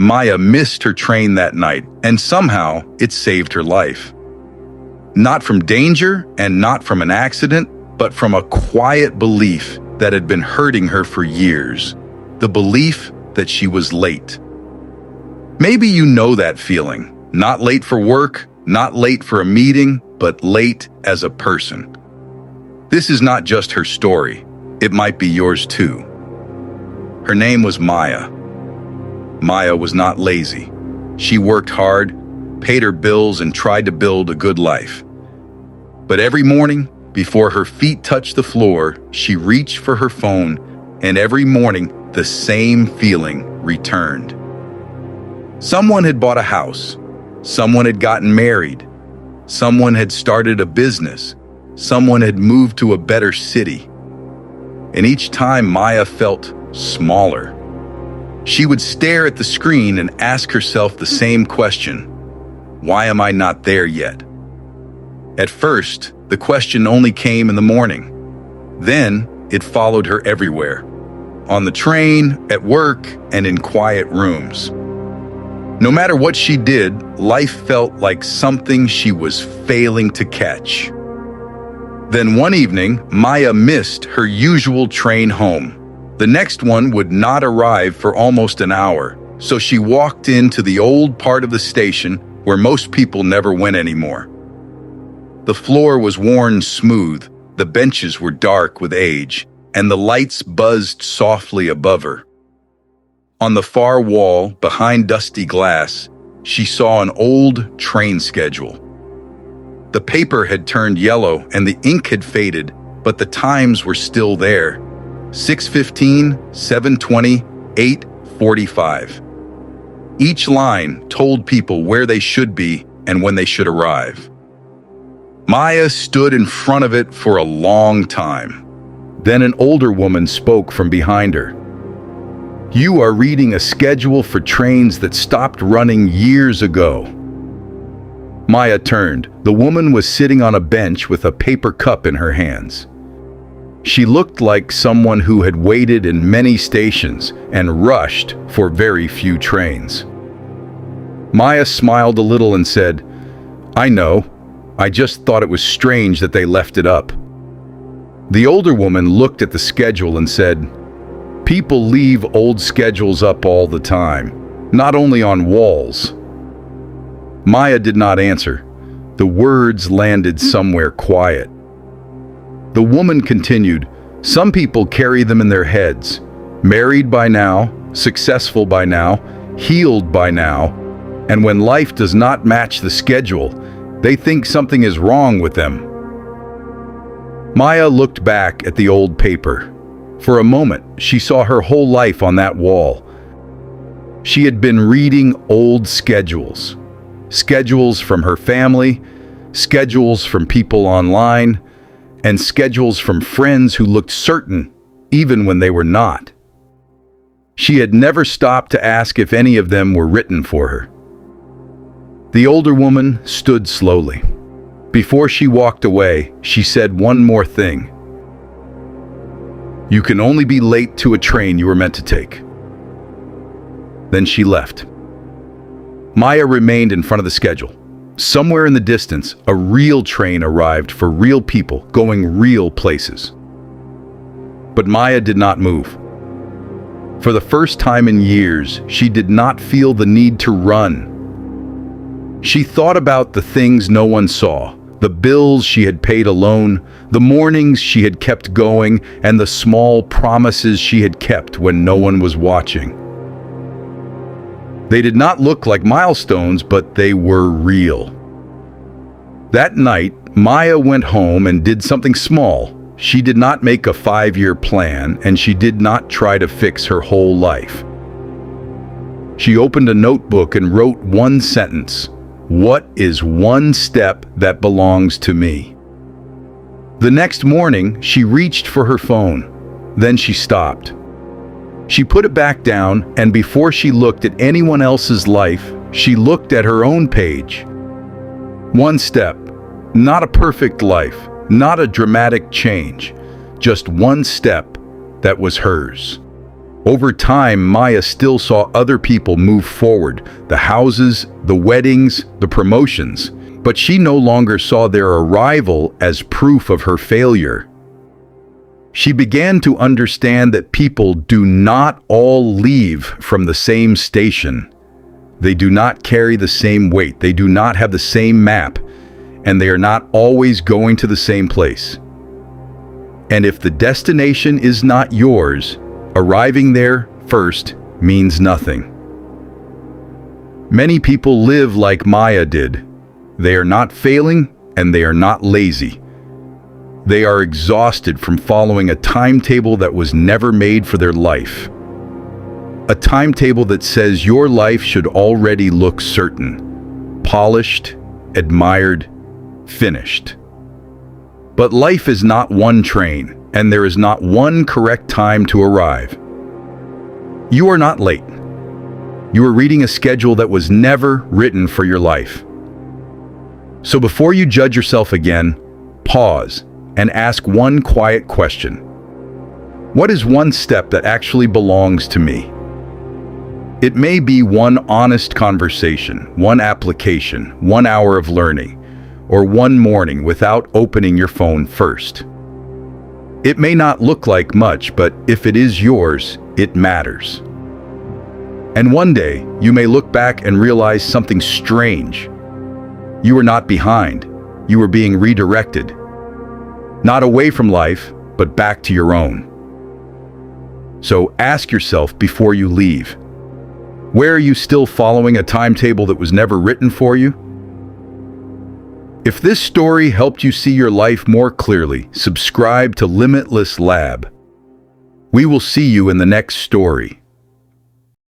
Maya missed her train that night, and somehow it saved her life. Not from danger and not from an accident, but from a quiet belief that had been hurting her for years. The belief that she was late. Maybe you know that feeling. Not late for work, not late for a meeting, but late as a person. This is not just her story. It might be yours too. Her name was Maya. Maya was not lazy. She worked hard, paid her bills, and tried to build a good life. But every morning, before her feet touched the floor, she reached for her phone, and every morning, the same feeling returned. Someone had bought a house. Someone had gotten married. Someone had started a business. Someone had moved to a better city. And each time Maya felt smaller. She would stare at the screen and ask herself the same question: why am I not there yet? At first, the question only came in the morning. Then, it followed her everywhere. On the train, at work, and in quiet rooms. No matter what she did, life felt like something she was failing to catch. Then one evening, Maya missed her usual train home. The next one would not arrive for almost an hour, so she walked into the old part of the station where most people never went anymore. The floor was worn smooth, the benches were dark with age, and the lights buzzed softly above her. On the far wall, behind dusty glass, she saw an old train schedule. The paper had turned yellow and the ink had faded, but the times were still there. 6:15, 7:20, 8:45. Each line told people where they should be and when they should arrive. Maya stood in front of it for a long time. Then an older woman spoke from behind her. "You are reading a schedule for trains that stopped running years ago." Maya turned. The woman was sitting on a bench with a paper cup in her hands. She looked like someone who had waited in many stations and rushed for very few trains. Maya smiled a little and said, "I know. I just thought it was strange that they left it up." The older woman looked at the schedule and said, "People leave old schedules up all the time, not only on walls." Maya did not answer. The words landed somewhere quiet. The woman continued, "Some people carry them in their heads, married by now, successful by now, healed by now, and when life does not match the schedule, they think something is wrong with them." Maya looked back at the old paper. For a moment, she saw her whole life on that wall. She had been reading old schedules. Schedules from her family, schedules from people online, and schedules from friends who looked certain, even when they were not. She had never stopped to ask if any of them were written for her. The older woman stood slowly. Before she walked away, she said one more thing. "You can only be late to a train you were meant to take." Then she left. Maya remained in front of the schedule. Somewhere in the distance, a real train arrived for real people going real places. But Maya did not move. For the first time in years, she did not feel the need to run. She thought about the things no one saw, the bills she had paid alone, the mornings she had kept going, and the small promises she had kept when no one was watching. They did not look like milestones, but they were real. That night, Maya went home and did something small. She did not make a 5-year plan, and she did not try to fix her whole life. She opened a notebook and wrote one sentence: "What is one step that belongs to me?" The next morning, she reached for her phone. Then she stopped. She put it back down, and before she looked at anyone else's life, she looked at her own page. One step, not a perfect life, not a dramatic change, just one step that was hers. Over time, Maya still saw other people move forward, the houses, the weddings, the promotions, but she no longer saw their arrival as proof of her failure. She began to understand that people do not all leave from the same station. They do not carry the same weight, they do not have the same map, and they are not always going to the same place. And if the destination is not yours, arriving there first means nothing. Many people live like Maya did. They are not failing and they are not lazy. They are exhausted from following a timetable that was never made for their life. A timetable that says your life should already look certain, polished, admired, finished. But life is not one train, and there is not one correct time to arrive. You are not late. You are reading a schedule that was never written for your life. So before you judge yourself again, pause and ask one quiet question. What is one step that actually belongs to me? It may be one honest conversation, one application, 1 hour of learning, or one morning without opening your phone first. It may not look like much, but if it is yours, it matters. And one day, you may look back and realize something strange. You were not behind. You were being redirected. Not away from life, but back to your own. So ask yourself before you leave, where are you still following a timetable that was never written for you? If this story helped you see your life more clearly, subscribe to Limitless Lab. We will see you in the next story.